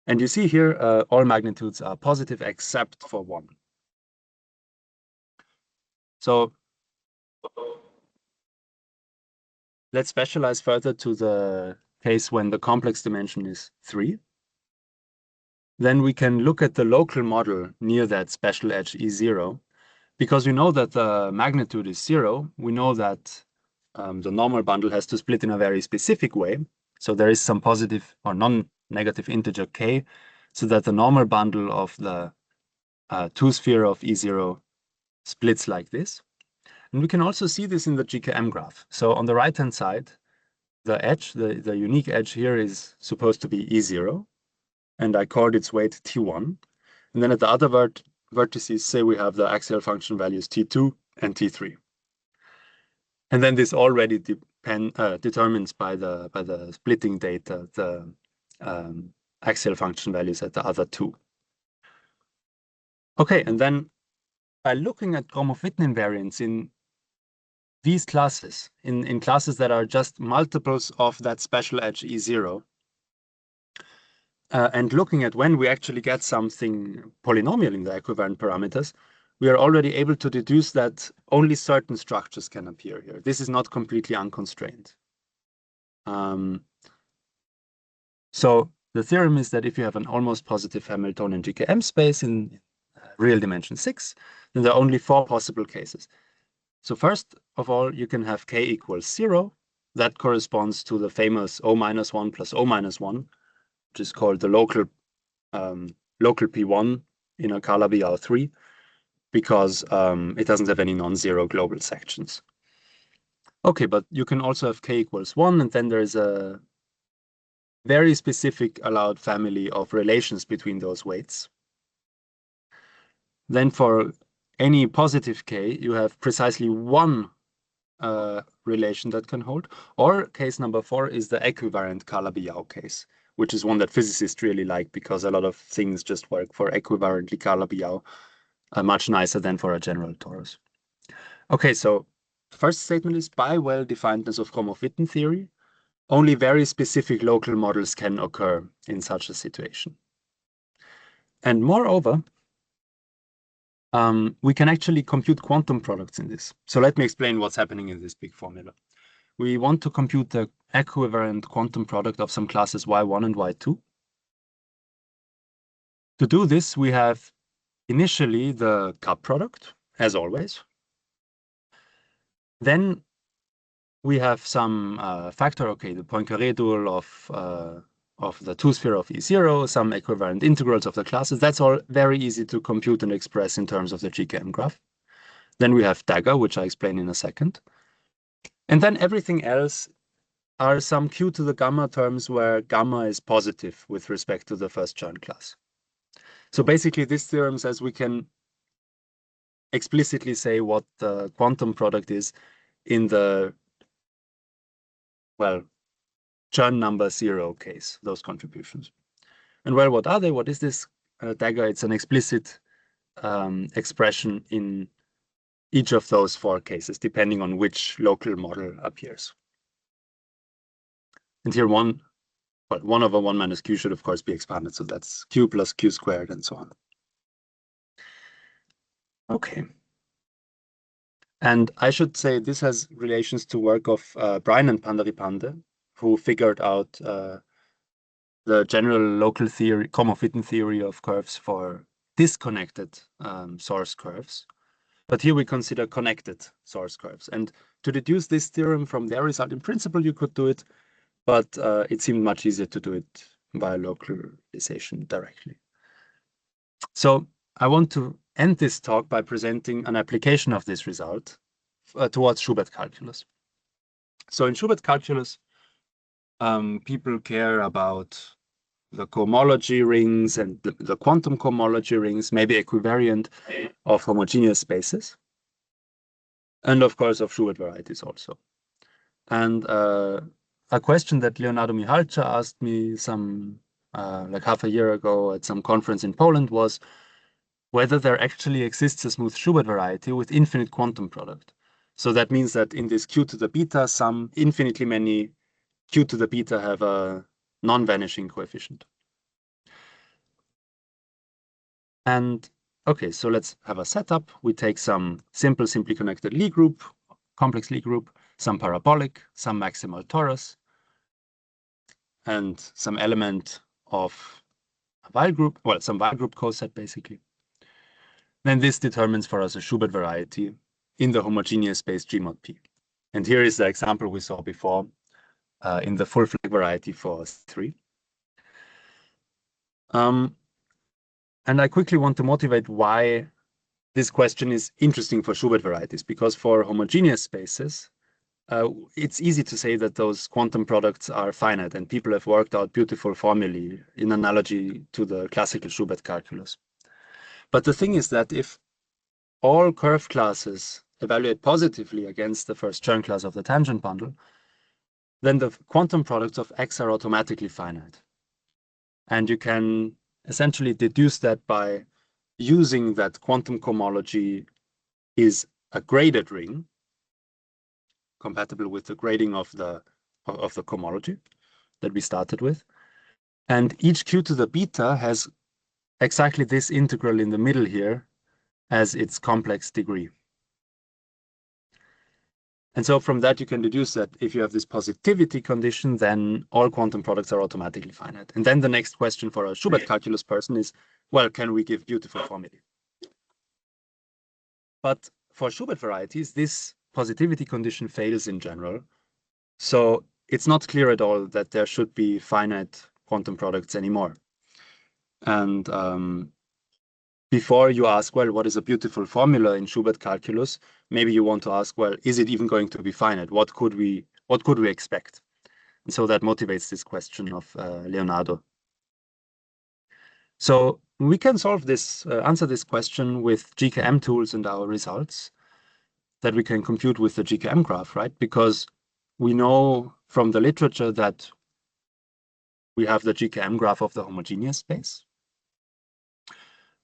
And you see here, all magnitudes are positive except for one. So let's specialize further to the case when the complex dimension is 3. Then we can look at the local model near that special edge E0. Because we know that the magnitude is 0, we know that the normal bundle has to split in a very specific way. So there is some positive or non-negative integer k, so that the normal bundle of the two-sphere of E0 splits like this. And we can also see this in the GKM graph. So on the right-hand side, the edge, the unique edge here is supposed to be E0, and I called its weight T1. And then at the other vertices, say we have the axial function values T2 and T3. And then this already determines by the splitting data the axial function values at the other two. Okay, and then by looking at Gromov-Witten invariants in these classes, in classes that are just multiples of that special edge E0, and looking at when we actually get something polynomial in the equivariant parameters, we are already able to deduce that only certain structures can appear here. This is not completely unconstrained. So the theorem is that if you have an almost positive Hamiltonian GKM space in real dimension 6, then there are only 4 possible cases. So first of all, you can have k equals 0. That corresponds to the famous O-1 plus O-1, which is called the local P1 in a Calabi-Yau 3, because it doesn't have any non-zero global sections. Okay, but you can also have k equals 1, and then there is a very specific allowed family of relations between those weights. Then for any positive k, you have precisely one relation that can hold. Or case number 4 is the equivariant Calabi-Yau case, which is one that physicists really like because a lot of things just work for equivariantly Calabi-Yau much nicer than for a general torus. Okay, so first statement is by well-definedness of Gromov-Witten theory, only very specific local models can occur in such a situation. And moreover, we can actually compute quantum products in this. So let me explain what's happening in this big formula. We want to compute the equivariant quantum product of some classes y1 and y2. To do this, we have initially the cup product, as always. Then we have some factor, okay, the Poincaré dual of the two-sphere of E0, some equivariant integrals of the classes. That's all very easy to compute and express in terms of the GKM graph. Then we have dagger, which I explain in a second. And then everything else are some q to the gamma terms where gamma is positive with respect to the first Chern class. So basically this theorem says we can explicitly say what the quantum product is in the, well, Chern number 0 case, those contributions. And well, what are they? What is this dagger? It's an explicit expression in each of those 4 cases, depending on which local model appears. And here 1 over 1 minus q should, of course, be expanded. So that's q plus q squared and so on. Okay. And I should say this has relations to work of Brian and Pandaripande, who figured out the general local theory, Gromov-Witten theory of curves for disconnected source curves. But here we consider connected source curves. And to deduce this theorem from their result, in principle, you could do it, but it seemed much easier to do it by localization directly. So I want to end this talk by presenting an application of this result towards Schubert calculus. So in Schubert calculus, people care about the cohomology rings and the quantum cohomology rings, maybe equivariant of homogeneous spaces, and of course of Schubert varieties also. And a question that Leonardo Mihalcza asked me some like half a year ago at some conference in Poland was whether there actually exists a smooth Schubert variety with infinite quantum product. So that means that in this q to the beta, some infinitely many q to the beta have a non-vanishing coefficient. And okay, so let's have a setup. We take some simple, simply connected Lie group, complex Lie group, some parabolic, some maximal torus, and some element of a Weil group, well, some Weil group coset basically. Then this determines for us a Schubert variety in the homogeneous space G mod P. And here is the example we saw before in the full flag variety for C3. And I quickly want to motivate why this question is interesting for Schubert varieties, because for homogeneous spaces, it's easy to say that those quantum products are finite, and people have worked out beautiful formulae in analogy to the classical Schubert calculus. But the thing is that if all curve classes evaluate positively against the first Chern class of the tangent bundle, then the quantum products of X are automatically finite. And you can essentially deduce that by using that quantum cohomology is a graded ring, compatible with the grading of the cohomology that we started with. And each q to the beta has exactly this integral in the middle here as its complex degree. And so from that, you can deduce that if you have this positivity condition, then all quantum products are automatically finite. And then the next question for a Schubert calculus person is, well, can we give beautiful formulae? But for Schubert varieties, this positivity condition fails in general. So it's not clear at all that there should be finite quantum products anymore. And before you ask, well, what is a beautiful formula in Schubert calculus? Maybe you want to ask, well, is it even going to be finite? What could we expect? And so that motivates this question of Leonardo. So we can solve this, answer this question with GKM tools and our results that we can compute with the GKM graph, right? Because we know from the literature that we have the GKM graph of the homogeneous space.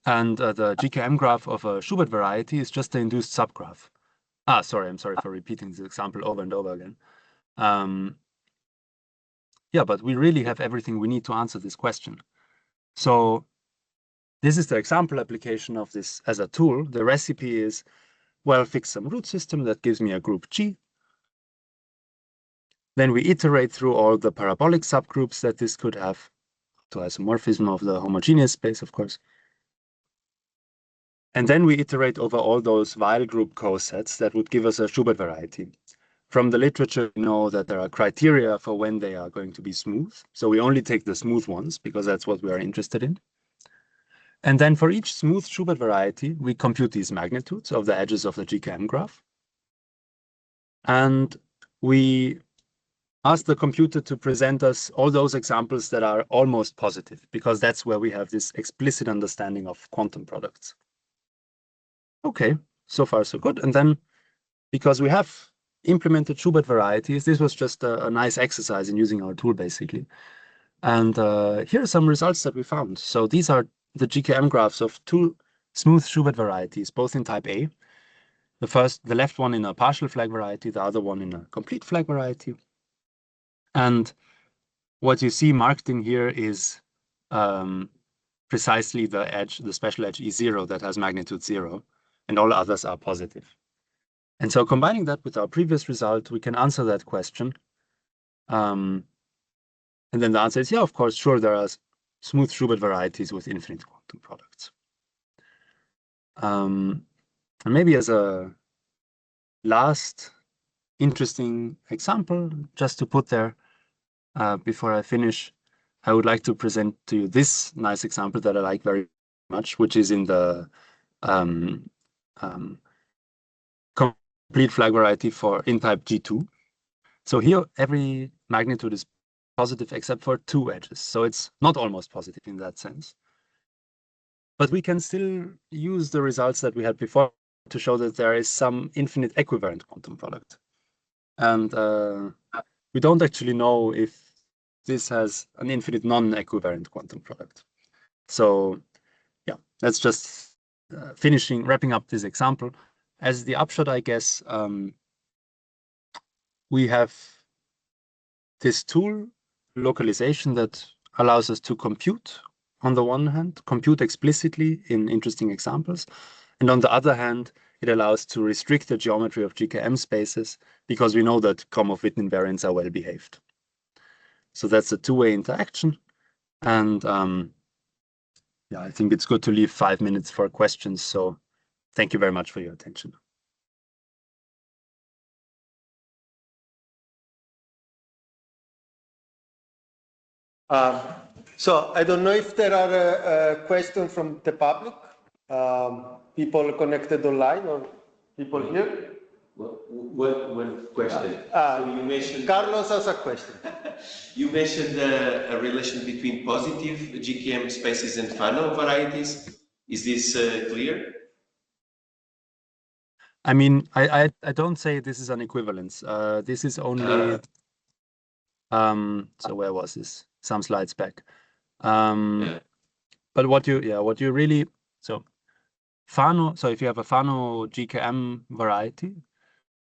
And the GKM graph of a Schubert variety is just the induced subgraph. I'm sorry for repeating this example over and over again. Yeah, but we really have everything we need to answer this question. So this is the example application of this as a tool. The recipe is, well, fix some root system that gives me a group G. Then we iterate through all the parabolic subgroups that this could have, to isomorphism of the homogeneous space, of course. And then we iterate over all those Weil group cosets that would give us a Schubert variety. From the literature, we know that there are criteria for when they are going to be smooth. So we only take the smooth ones because that's what we are interested in. And then for each smooth Schubert variety, we compute these magnitudes of the edges of the GKM graph. And we ask the computer to present us all those examples that are almost positive, because that's where we have this explicit understanding of quantum products. Okay, so far so good. And then, because we have implemented Schubert varieties, this was just a nice exercise in using our tool, basically. And here are some results that we found. So these are the GKM graphs of two smooth Schubert varieties, both in type A. The left one in a partial flag variety, the other one in a complete flag variety. And what you see marked in here is precisely the edge, the special edge E0 that has magnitude 0, and all others are positive. And so combining that with our previous result, we can answer that question. And then the answer is, yeah, of course, sure, there are smooth Schubert varieties with infinite quantum products. And maybe as a last interesting example, just to put there, before I finish, I would like to present to you this nice example that I like very much, which is in the complete flag variety in type G2. So here, every magnitude is positive except for two edges. So it's not almost positive in that sense. But we can still use the results that we had before to show that there is some infinite equivariant quantum product. And we don't actually know if this has an infinite non-equivariant quantum product. So yeah, that's just wrapping up this example. As the upshot, I guess, we have this tool localization that allows us to compute on the one hand, compute explicitly in interesting examples. And on the other hand, it allows to restrict the geometry of GKM spaces because we know that Gromov-Witten invariants are well behaved. So that's a two-way interaction. And yeah, I think it's good to leave 5 minutes for questions. So thank you very much for your attention. So I don't know if there are questions from the public, people connected online or people here. Well, one question. So you mentioned Carlos has a question. You mentioned a relation between positive GKM spaces and Fano varieties. Is this clear? I mean, I don't say this is an equivalence. This is only so where was this? Some slides back. But what you really Fano, so if you have a Fano GKM variety,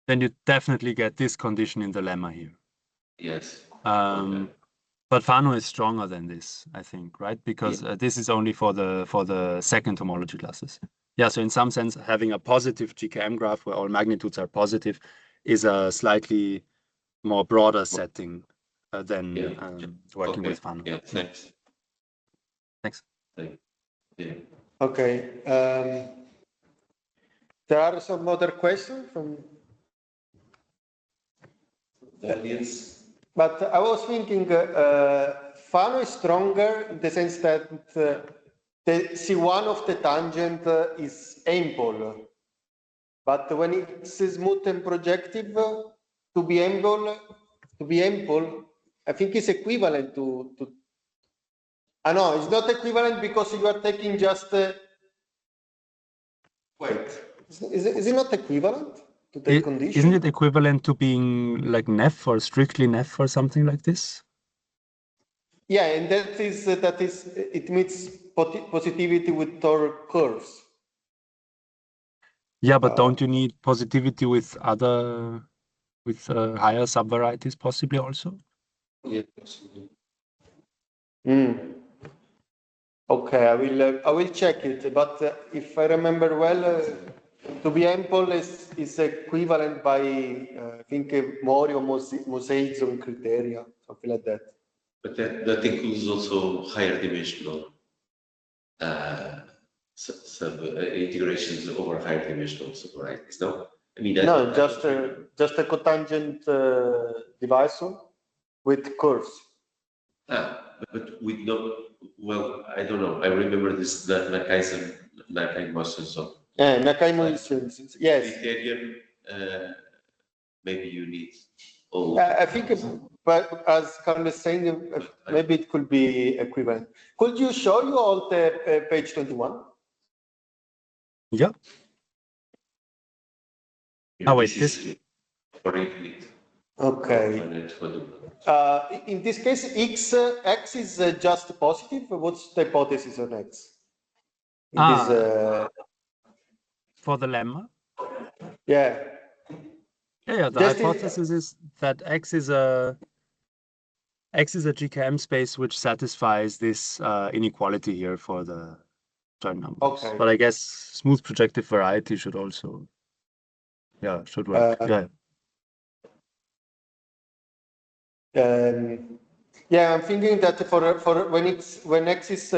then you definitely get this condition in the lemma here. Yes. But Fano is stronger than this, I think, right? Because this is only for the second homology classes. Yeah, so in some sense, having a positive GKM graph where all magnitudes are positive is a slightly more broader setting than working with Fano. Yeah, thanks. Thanks. Yeah. Okay. There are some other questions from the audience. But I was thinking, Fano is stronger in the sense that the C1 of the tangent is ample. But when it's smooth and projective, to be ample, I think it's equivalent to no, it's not equivalent because you are taking just wait. Is it not equivalent to the condition? Isn't it equivalent to being like Neff or strictly Neff or something like this? Yeah, and it meets positivity with torque curves. Yeah, but don't you need positivity with higher subvarieties possibly also? Yeah, possibly. Okay. Okay, I will check it. But if I remember well, to be ample is equivalent by I think more or mosaics on criteria, something like that. But that includes also higher dimensional integrations over higher dimensional varieties. No, I mean no, just a cotangent divisor with curves. But with no, well, I don't know. I remember this that Nakai Motions of Nakai motions, yes. criterion. Maybe you need all. I think, but as Carl is saying, maybe it could be equivalent. Could you show you all the page 21? Yeah. Oh, wait, this. Okay. In this case, x is just positive. What's the hypothesis on x? In this, for the lemma? Yeah. Yeah, the hypothesis is that X is a GKM space which satisfies this inequality here for the joint numbers. Okay. But I guess smooth projective variety should also, should work. Yeah, I'm thinking that for when x is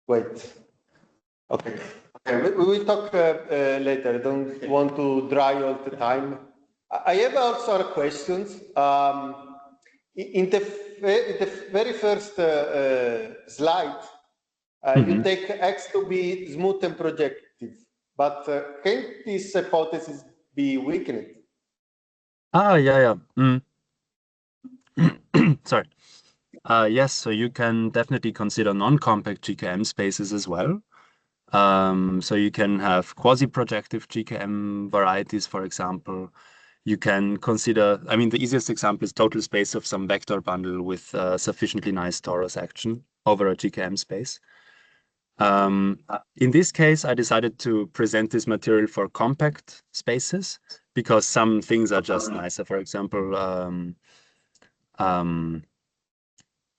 wait. Okay. We will talk later. I don't want to dry all the time. I have also other questions. In the very first slide, you take X to be smooth and projective, but can this hypothesis be weakened? Yeah. Sorry. Yes, so you can definitely consider non-compact GKM spaces as well. So you can have quasi-projective GKM varieties, for example. You can consider, I mean, the easiest example is total space of some vector bundle with sufficiently nice torus action over a GKM space. In this case, I decided to present this material for compact spaces because some things are just nicer. For example,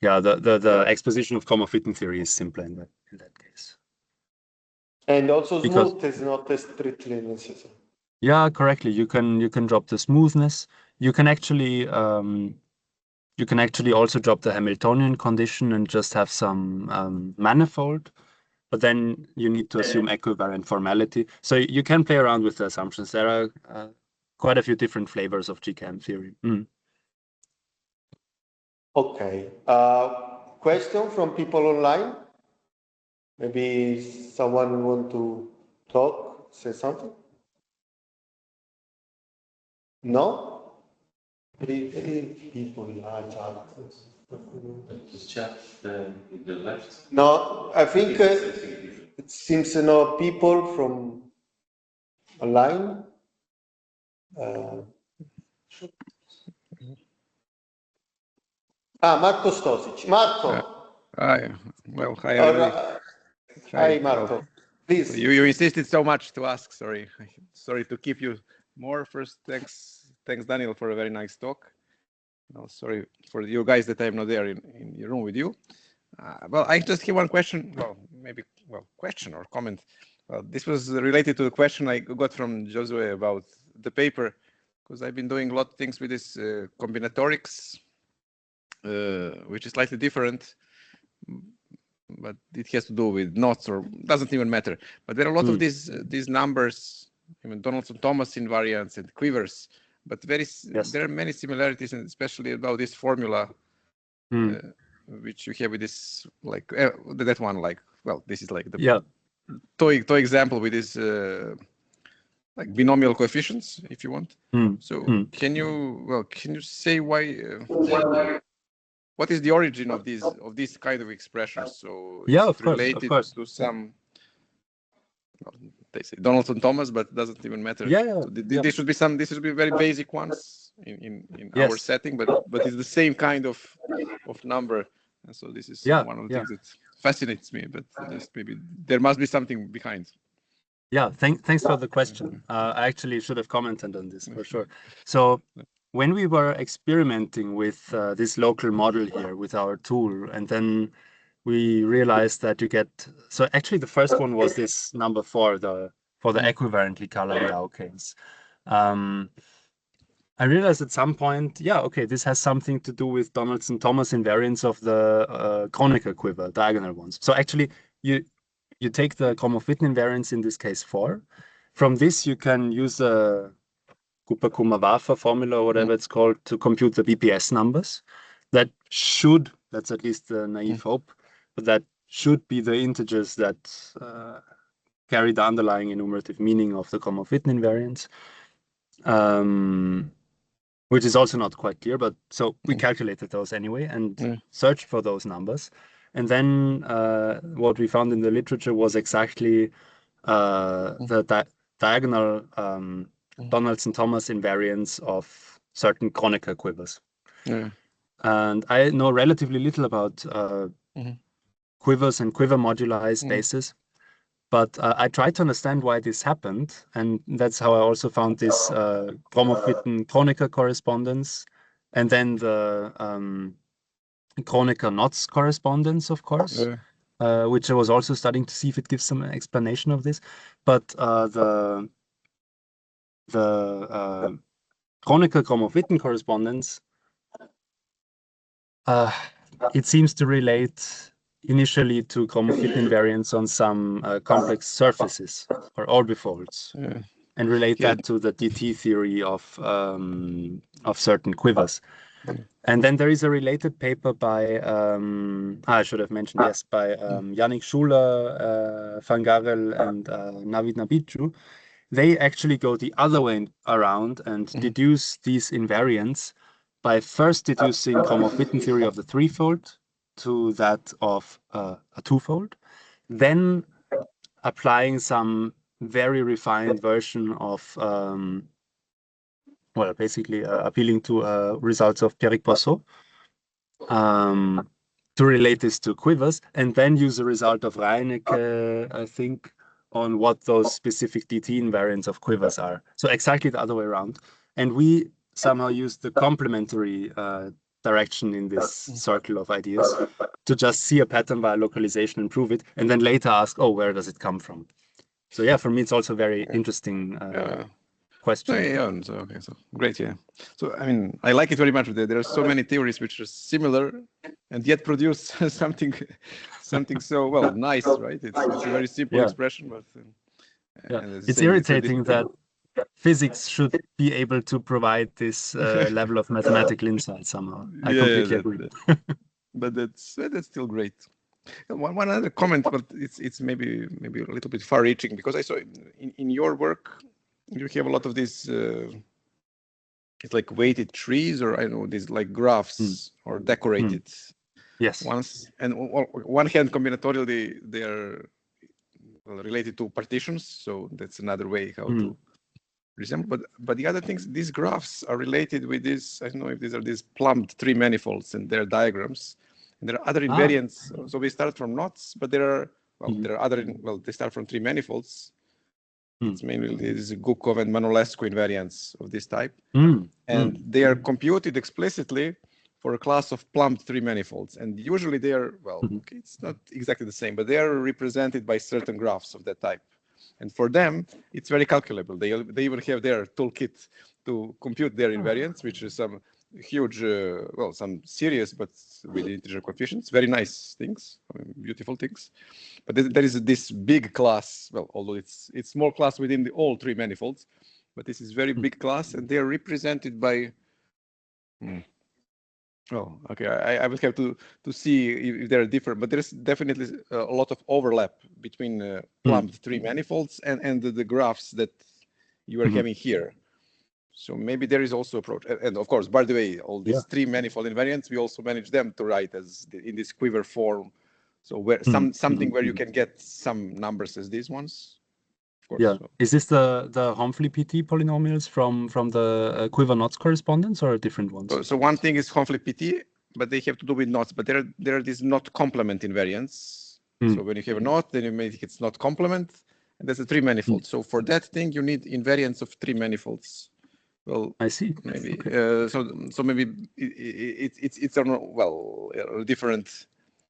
the exposition of Gromov-Witten theory is simpler in that case. And also smooth is not strictly necessary. Yeah, correctly. You can drop the smoothness. You can actually also drop the Hamiltonian condition and just have some manifold, but then you need to assume equivariant formality. So you can play around with the assumptions. There are quite a few different flavors of GKM theory. Okay. Question from people online? Maybe someone want to talk, say something? No? People chat in the left. No, I think it seems no people from online. Marco Stosic. Marco. Hi. Well, hi, everybody. Hi, Marco. Well, please. You insisted so much to ask. Sorry to keep you more. First, thanks, Daniel, for a very nice talk. No, sorry for you guys that I'm not there in your room with you. Well, I just have one question. Well, question or comment. Well, this was related to the question I got from Josue about the paper, because I've been doing a lot of things with this combinatorics, which is slightly different, but it has to do with knots or doesn't even matter. But there are a lot of these numbers, even Donaldson-Thomas invariants and quivers, but there are many similarities, and especially about this formula, which you have with this, like that one, like, well, this is like the toy example with this like binomial coefficients, if you want. So can you say why? What is the origin of these kind of expressions? So it's related to some. Well, they say Donaldson-Thomas, but it doesn't even matter. So this should be very basic ones in our setting, but it's the same kind of number. And so this is one of the things that fascinates me. But maybe there must be something behind. Yeah, thanks for the question. I actually should have commented on this for sure. So when we were experimenting with this local model here with our tool, and then we realized that you get, so actually the first one was this number 4, for the equivalently colored Yao case. I realized at some point, yeah, okay, this has something to do with Donaldson-Thomas invariants of the Kronecker quiver, diagonal ones. So actually, you take the Gromov-Witten invariance, in this case 4. From this, you can use a Cooper-Kummer-Waffer formula, or whatever it's called, to compute the BPS numbers. That should, that's at least the naive hope, but that should be the integers that carry the underlying enumerative meaning of the Gromov-Witten invariance. Which is also not quite clear, but so we calculated those anyway and searched for those numbers. And then what we found in the literature was exactly the diagonal Donaldson-Thomas invariance of certain Kronecker quivers. And I know relatively little about quivers and quiver moduli spaces. But I tried to understand why this happened, and that's how I also found this Gromov-Witten Kronecker correspondence, and then the Kronecker-Notz correspondence, of course, which I was also studying to see if it gives some explanation of this. But the Kronecker-Gromov-Witten correspondence, it seems to relate initially to Gromov-Witten invariance on some complex surfaces or orbifolds, and relate that to the DT theory of certain quivers. And then there is a related paper by I should have mentioned, yes, by Yannick Schuler, Van Garel, and Navid Nabidju. They actually go the other way around and deduce these invariants by first deducing Gromov-Witten theory of the threefold to that of a twofold, then applying some very refined version of, well, basically appealing to results of Pierrick-Poisson to relate this to quivers, and then use a result of Reinecke, I think, on what those specific DT invariants of quivers are. So exactly the other way around. And we somehow use the complementary direction in this circle of ideas to just see a pattern via localization and prove it, and then later ask, oh, where does it come from? So yeah, for me, it's also very interesting question. Okay, so great, yeah. So I mean, I like it very much. There are so many theories which are similar and yet produce something so, well, nice, right? It's a very simple expression, but it's irritating that physics should be able to provide this level of mathematical insight somehow. I completely agree. But that's still great. One other comment, but it's maybe a little bit far-reaching, because I saw in your work you have a lot of these it's like weighted trees, or I don't know, these like graphs or decorated ones. And on one hand, combinatorially they are related to partitions, so that's another way how to resemble. But the other things, these graphs are related with this. I don't know if these are these plumbed tree manifolds and their diagrams. And there are other invariants. So we start from knots, but there are other. Well, they start from tree manifolds. It's mainly this Gukov and Manolescu invariants of this type, and they are computed explicitly for a class of plumbed tree manifolds. And usually they are, well, okay, it's not exactly the same, but they are represented by certain graphs of that type. And for them, it's very calculable. They even have their toolkit to compute their invariants, which is some huge, well, some serious, but with integer coefficients, very nice things, I mean, beautiful things. But there is this big class, well, although it's small class within all three manifolds, but this is very big class, and they are represented by, oh, okay, I would have to see if they are different, but there's definitely a lot of overlap between plumbed tree manifolds and the graphs that you are having here. So maybe there is also approach, and of course, by the way, all these three manifold invariants, we also manage them to write as in this quiver form. So where something where you can get some numbers as these ones. Of course. Yeah. So. Is this the Humphrey PT polynomials from the quiver-Notz correspondence, or different ones? So one thing is Humphrey PT, but they have to do with knots. But there are these knot complement invariants. So when you have a knot, then you make it's knot complement, and there's a tree manifold. So for that thing, you need invariants of three manifolds. Well, I see. Maybe so maybe it's on, well, a different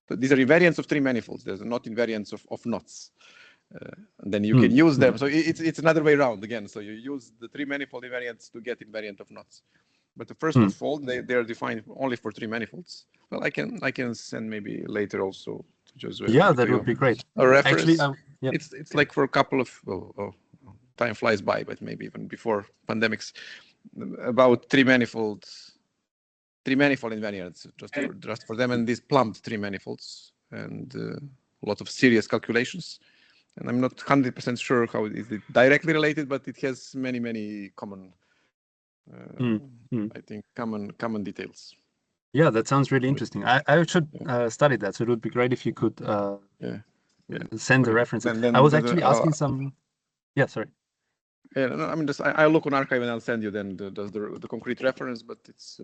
So these are invariants of three manifolds. There's not invariants of knots. And then you can use them. So it's another way around again. So you use the three manifold invariants to get invariant of knots. But the first of all, they are defined only for three manifolds. Well, I can send maybe later also to Josue. Yeah, that would be great. A reference. Actually, yeah. It's like for a couple of time flies by, but maybe even before pandemics, about three manifold invariants just for them, and these plumbed three manifolds and a lot of serious calculations. And I'm not 100% sure how it is directly related, but it has many common, I think, common details. Yeah, that sounds really interesting. I should study that. So it would be great if you could send the references. Then I was actually asking some. Yeah, sorry. Yeah, no, I mean, I'll look on archive and I'll send you then the concrete reference, but it's